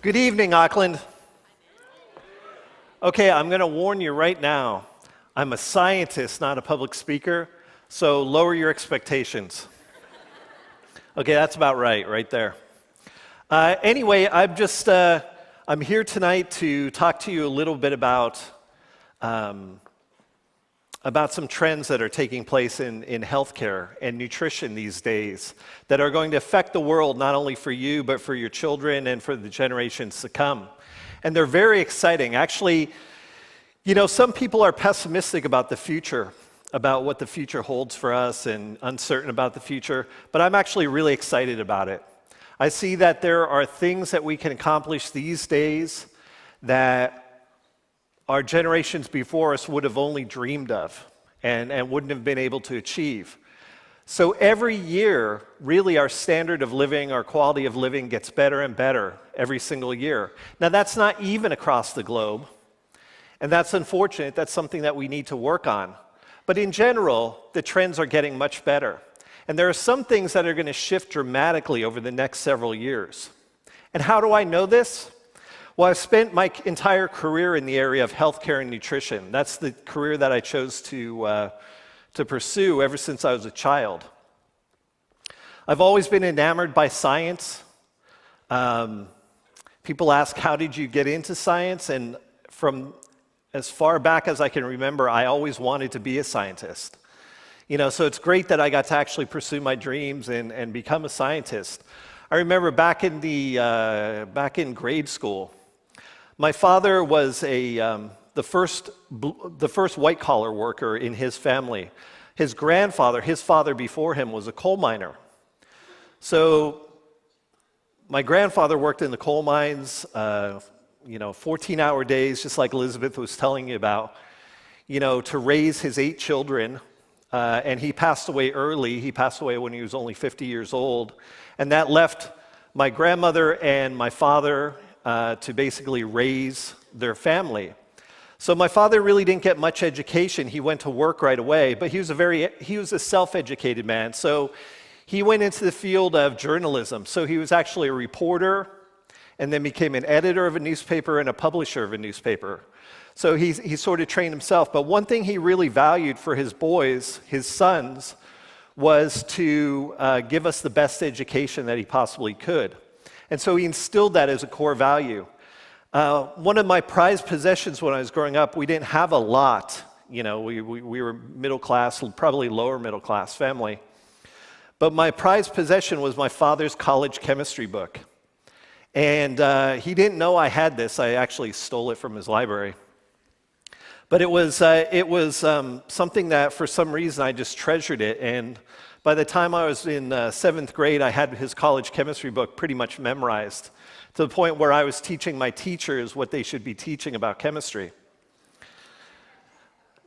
Good evening, Auckland. Okay, I'm going to warn you right now. I'm a scientist, not a public speaker, so lower your expectations. Okay, that's about right there. Anyway, I'm here tonight to talk to you a little bit about some trends that are taking place in healthcare and nutrition these days that are going to affect the world, not only for you, but for your children and for the generations to come. And they're very exciting. Actually, some people are pessimistic about the future, about what the future holds for us and uncertain about the future, but I'm actually really excited about it. I see that there are things that we can accomplish these days that our generations before us would have only dreamed of and wouldn't have been able to achieve. So every year, really our standard of living, our quality of living gets better and better every single year. Now that's not even across the globe, and that's unfortunate. That's something that we need to work on. But in general, the trends are getting much better. And there are some things that are going to shift dramatically over the next several years. And how do I know this? Well, I've spent my entire career in the area of healthcare and nutrition. That's the career that I chose to pursue ever since I was a child. I've always been enamored by science. People ask, how did you get into science? And from as far back as I can remember, I always wanted to be a scientist. So it's great that I got to actually pursue my dreams and become a scientist. I remember back in grade school, my father was the first white-collar worker in his family. His father before him, was a coal miner. So my grandfather worked in the coal mines, 14-hour days, just like Elizabeth was telling you about, to raise his 8 children. And he passed away early. He passed away when he was only 50 years old. And that left my grandmother and my father to basically raise their family. So my father really didn't get much education. He went to work right away, but he was a self-educated man. So he went into the field of journalism. So he was actually a reporter and then became an editor of a newspaper and a publisher of a newspaper. So he sort of trained himself. But one thing he really valued for his boys, his sons, was to give us the best education that he possibly could. And so he instilled that as a core value. One of my prized possessions when I was growing up, we didn't have a lot. We were middle class, probably lower middle class family. But my prized possession was my father's college chemistry book. And he didn't know I had this. I actually stole it from his library. But it was something that for some reason I just treasured it. And by the time I was in 7th grade, I had his college chemistry book pretty much memorized to the point where I was teaching my teachers what they should be teaching about chemistry,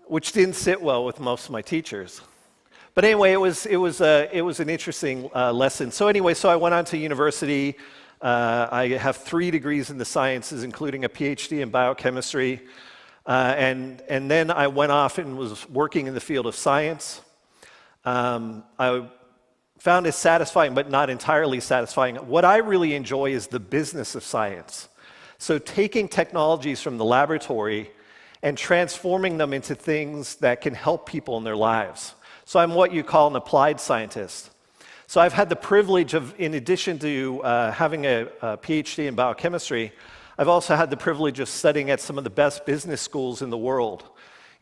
which didn't sit well with most of my teachers. But anyway, it was an interesting lesson. So I went on to university. I have 3 degrees in the sciences, including a PhD in biochemistry. And then I went off and was working in the field of science. I found it satisfying, but not entirely satisfying. What I really enjoy is the business of science. So taking technologies from the laboratory and transforming them into things that can help people in their lives. So I'm what you call an applied scientist. So I've had the privilege of, in addition to having a PhD in biochemistry, I've also had the privilege of studying at some of the best business schools in the world.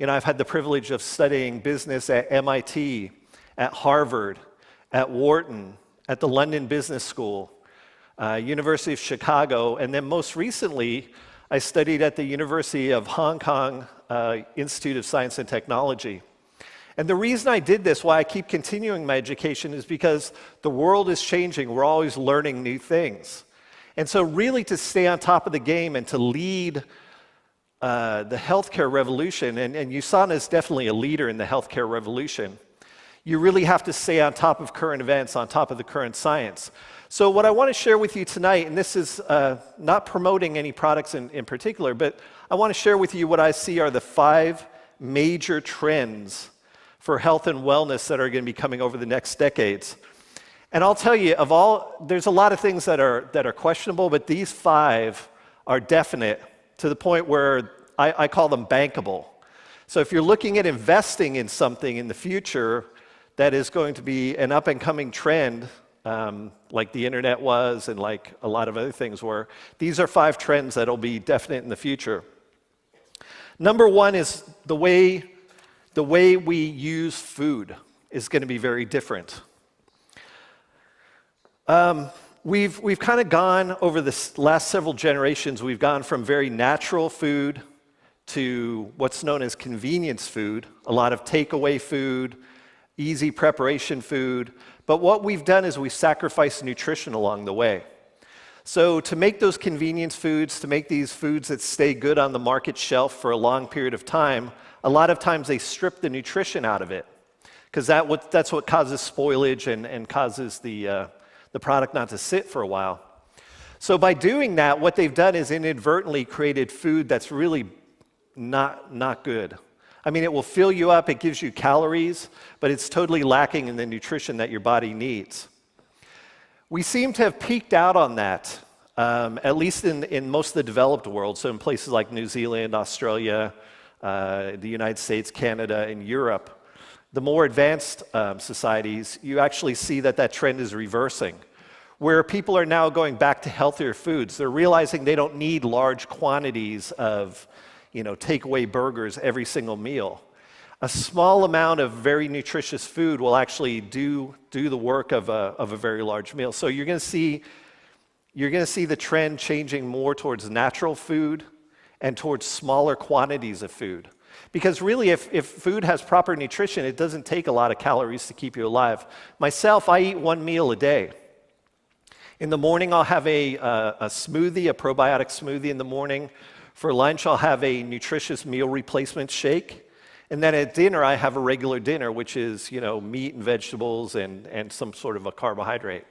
I've had the privilege of studying business at MIT, at Harvard, at Wharton, at the London Business School, University of Chicago, and then most recently, I studied at the University of Hong Kong Institute of Science and Technology. And the reason I did this, why I keep continuing my education, is because the world is changing. We're always learning new things. And so really to stay on top of the game and to lead the healthcare revolution, and USANA is definitely a leader in the healthcare revolution, you really have to stay on top of current events, on top of the current science. So what I want to share with you tonight, and this is not promoting any products in particular, but I want to share with you what I see are the 5 major trends for health and wellness that are going to be coming over the next decades. And I'll tell you, there's a lot of things that are questionable, but these 5 are definite to the point where I call them bankable. So if you're looking at investing in something in the future that is going to be an up-and-coming trend, like the internet was and like a lot of other things were, these are 5 trends that will be definite in the future. Number 1 is the way we use food is going to be very different. We've kind of gone over the last several generations, we've gone from very natural food to what's known as convenience food, a lot of takeaway food, easy preparation food. But what we've done is we've sacrificed nutrition along the way. So to make those convenience foods, to make these foods that stay good on the market shelf for a long period of time, a lot of times they strip the nutrition out of it, because that's what causes spoilage and causes the product not to sit for a while. So by doing that, what they've done is inadvertently created food that's really not good. I mean, it will fill you up, it gives you calories, but it's totally lacking in the nutrition that your body needs. We seem to have peaked out on that, at least in most of the developed world, so in places like New Zealand, Australia, the United States, Canada, and Europe. The more advanced societies, you actually see that trend is reversing, where people are now going back to healthier foods. They're realizing they don't need large quantities of takeaway burgers every single meal. A small amount of very nutritious food will actually do the work of a very large meal. So you're going to see the trend changing more towards natural food and towards smaller quantities of food. Because really, if food has proper nutrition, it doesn't take a lot of calories to keep you alive. Myself, I eat 1 meal a day. In the morning, I'll have a smoothie, a probiotic smoothie in the morning. For lunch, I'll have a nutritious meal replacement shake. And then at dinner, I have a regular dinner, which is, meat and vegetables and some sort of a carbohydrate.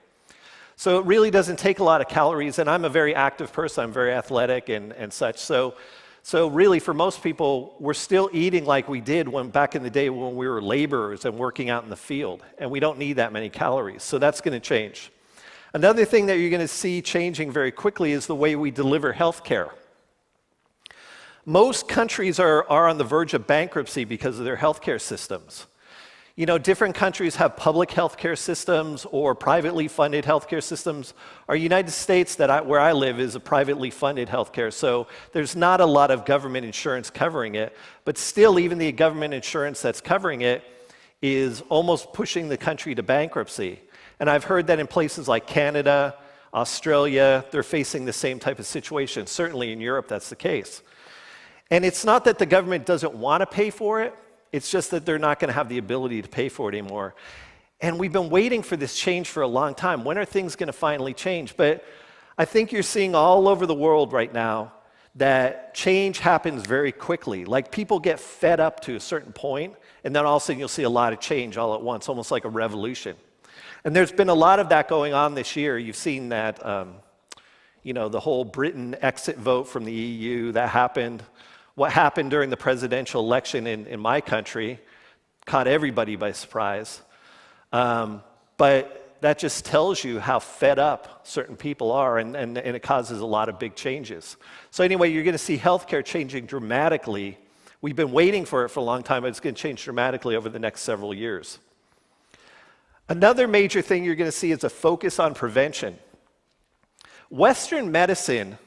So it really doesn't take a lot of calories, and I'm a very active person. I'm very athletic and such. So really, for most people, we're still eating like we did back in the day when we were laborers and working out in the field, and we don't need that many calories. So that's going to change. Another thing that you're going to see changing very quickly is the way we deliver health care. Most countries are on the verge of bankruptcy because of their healthcare systems. Different countries have public healthcare systems or privately funded healthcare systems. Our United States, where I live, is a privately funded healthcare, so there's not a lot of government insurance covering it. But still, even the government insurance that's covering it is almost pushing the country to bankruptcy. And I've heard that in places like Canada, Australia, they're facing the same type of situation. Certainly in Europe, that's the case. And it's not that the government doesn't want to pay for it, it's just that they're not going to have the ability to pay for it anymore. And we've been waiting for this change for a long time. When are things going to finally change? But I think you're seeing all over the world right now that change happens very quickly. Like people get fed up to a certain point, and then all of a sudden you'll see a lot of change all at once, almost like a revolution. And there's been a lot of that going on this year. You've seen that, the whole Britain exit vote from the EU, that happened. What happened during the presidential election in my country caught everybody by surprise. But that just tells you how fed up certain people are, and it causes a lot of big changes. So anyway, you're going to see healthcare changing dramatically. We've been waiting for it for a long time, but it's going to change dramatically over the next several years. Another major thing you're going to see is a focus on prevention. Western medicine,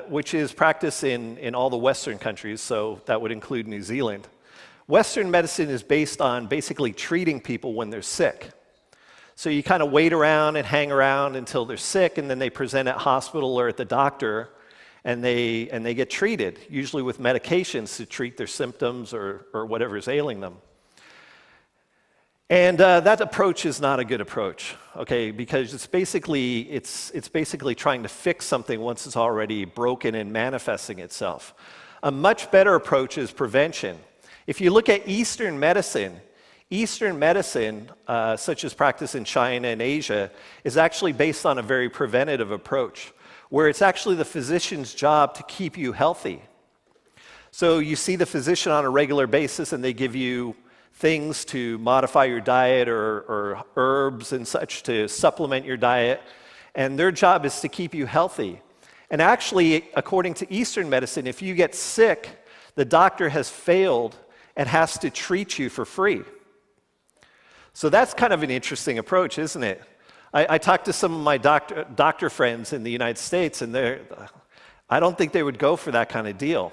which is practiced in all the Western countries, so that would include New Zealand. Western medicine is based on basically treating people when they're sick. So you kind of wait around and hang around until they're sick, and then they present at hospital or at the doctor, and they get treated, usually with medications to treat their symptoms or whatever's ailing them. And that approach is not a good approach, okay? Because it's basically trying to fix something once it's already broken and manifesting itself. A much better approach is prevention. If you look at Eastern medicine, such as practice in China and Asia, is actually based on a very preventative approach, where it's actually the physician's job to keep you healthy. So you see the physician on a regular basis, and they give you things to modify your diet or herbs and such to supplement your diet. And their job is to keep you healthy. And actually, according to Eastern medicine, if you get sick, the doctor has failed and has to treat you for free. So that's kind of an interesting approach, isn't it? I talked to some of my doctor friends in the United States, and I don't think they would go for that kind of deal.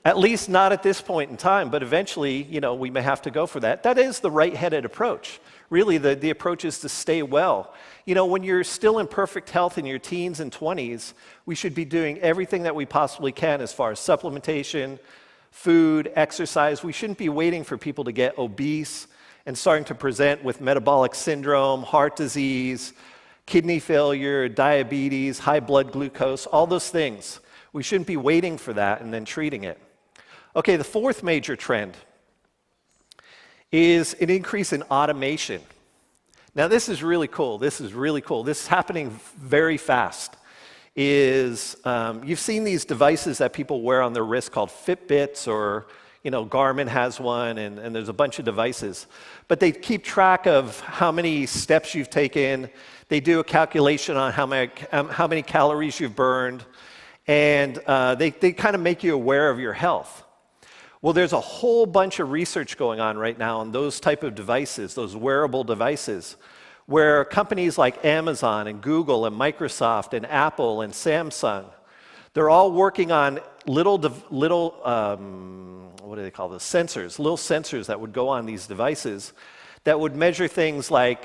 At least not at this point in time, but eventually, we may have to go for that. That is the right-headed approach. Really, the approach is to stay well. When you're still in perfect health in your teens and 20s, we should be doing everything that we possibly can as far as supplementation, food, exercise. We shouldn't be waiting for people to get obese and starting to present with metabolic syndrome, heart disease, kidney failure, diabetes, high blood glucose, all those things. We shouldn't be waiting for that and then treating it. Okay, the fourth major trend is an increase in automation. Now, this is really cool. This is happening very fast. You've seen these devices that people wear on their wrist called Fitbits, or Garmin has one, and there's a bunch of devices. But they keep track of how many steps you've taken. They do a calculation on how many calories you've burned, and they kind of make you aware of your health. Well, there's a whole bunch of research going on right now on those type of devices, those wearable devices, where companies like Amazon and Google and Microsoft and Apple and Samsung, they're all working on little what do they call those? Sensors, little sensors that would go on these devices that would measure things like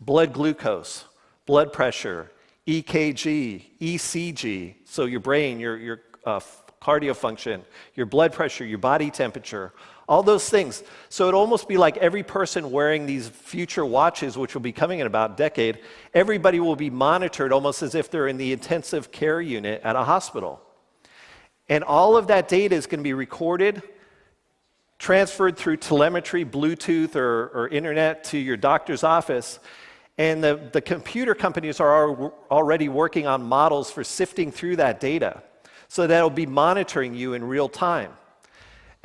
blood glucose, blood pressure, EKG, ECG, so your brain, your cardio function, your blood pressure, your body temperature, all those things. So it'd almost be like every person wearing these future watches, which will be coming in about a decade, everybody will be monitored almost as if they're in the intensive care unit at a hospital. And all of that data is going to be recorded, transferred through telemetry, Bluetooth, or internet to your doctor's office. And the computer companies are already working on models for sifting through that data, so that it'll be monitoring you in real time.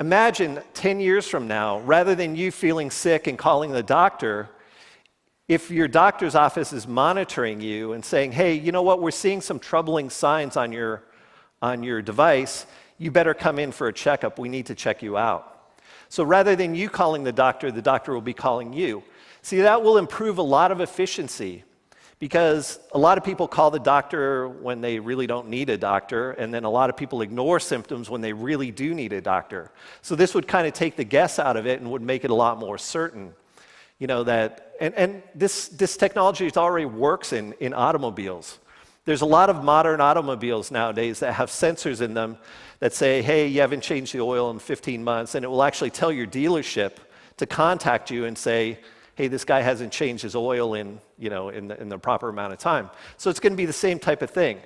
Imagine 10 years from now, rather than you feeling sick and calling the doctor, if your doctor's office is monitoring you and saying, hey, you know what, we're seeing some troubling signs on your device, you better come in for a checkup, we need to check you out. So rather than you calling the doctor will be calling you. See, that will improve a lot of efficiency, because a lot of people call the doctor when they really don't need a doctor, and then a lot of people ignore symptoms when they really do need a doctor. So this would kind of take the guess out of it and would make it a lot more certain. And this technology already works in automobiles. There's a lot of modern automobiles nowadays that have sensors in them that say, hey, you haven't changed the oil in 15 months, and it will actually tell your dealership to contact you and say, hey, this guy hasn't changed his oil in the proper amount of time. So it's going to be the same type of thing.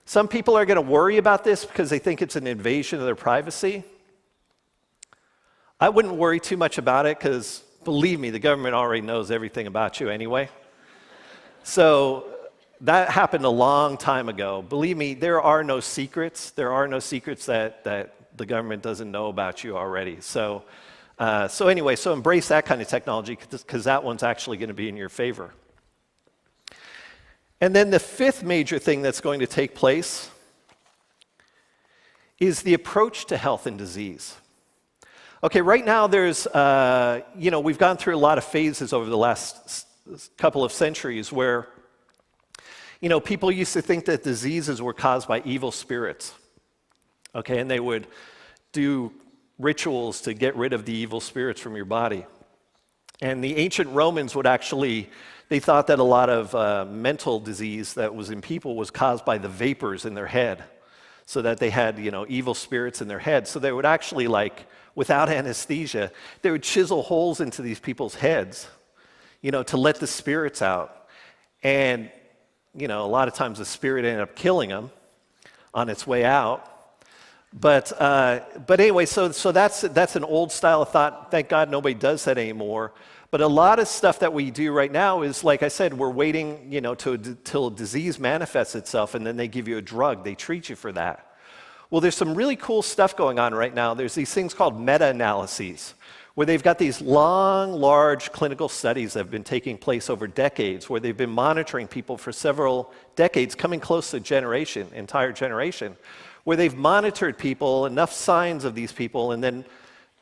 Some people are going to worry about this because they think it's an invasion of their privacy. I wouldn't worry too much about it, because believe me, the government already knows everything about you anyway. So that happened a long time ago. Believe me, there are no secrets. There are no secrets that the government doesn't know about you already. So anyway, embrace that kind of technology, because that one's actually going to be in your favor. And then the fifth major thing that's going to take place is the approach to health and disease. Okay, right now there's, we've gone through a lot of phases over the last couple of centuries where, people used to think that diseases were caused by evil spirits. Okay, and they would do rituals to get rid of the evil spirits from your body. And the ancient Romans they thought that a lot of mental disease that was in people was caused by the vapors in their head, so that they had, evil spirits in their head. So they would actually, without anesthesia, they would chisel holes into these people's heads, to let the spirits out. And, a lot of times the spirit ended up killing them on its way out. But anyway, so that's an old style of thought. Thank God nobody does that anymore. But a lot of stuff that we do right now is, like I said, we're waiting, till a disease manifests itself, and then they give you a drug. They treat you for that. Well, there's some really cool stuff going on right now. There's these things called meta-analyses, where they've got these long, large clinical studies that have been taking place over decades, where they've been monitoring people for several decades, coming close to entire generation, where they've monitored people, enough signs of these people, and then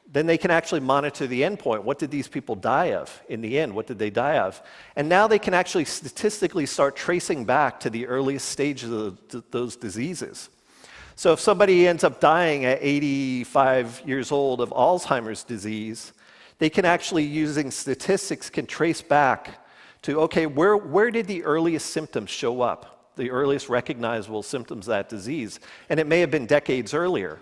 they can actually monitor the endpoint. What did these people die of in the end? What did they die of? And now they can actually statistically start tracing back to the earliest stages of those diseases. So if somebody ends up dying at 85 years old of Alzheimer's disease, they can actually, using statistics, can trace back to, okay, where did the earliest symptoms show up, the earliest recognizable symptoms of that disease? And it may have been decades earlier.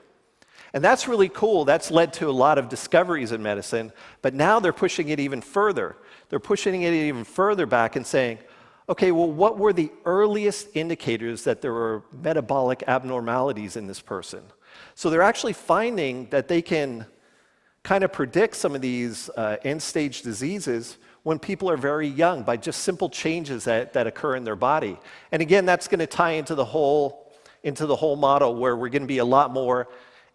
And that's really cool. That's led to a lot of discoveries in medicine, but now they're pushing it even further. They're pushing it even further back and saying, okay, well, what were the earliest indicators that there were metabolic abnormalities in this person? So they're actually finding that they can kind of predict some of these end-stage diseases when people are very young by just simple changes that occur in their body. And again, that's going to tie into the whole model where we're going to be a lot more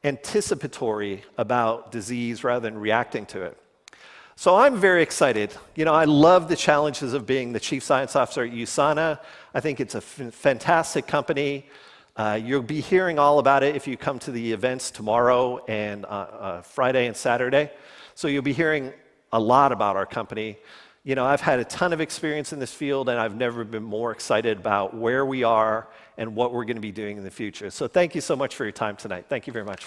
anticipatory about disease rather than reacting to it. So I'm very excited. You know, I love the challenges of being the Chief Science Officer at USANA. I think it's a fantastic company. You'll be hearing all about it if you come to the events tomorrow and Friday and Saturday. So you'll be hearing a lot about our company. You know, I've had a ton of experience in this field, and I've never been more excited about where we are and what we're going to be doing in the future. So thank you so much for your time tonight. Thank you very much.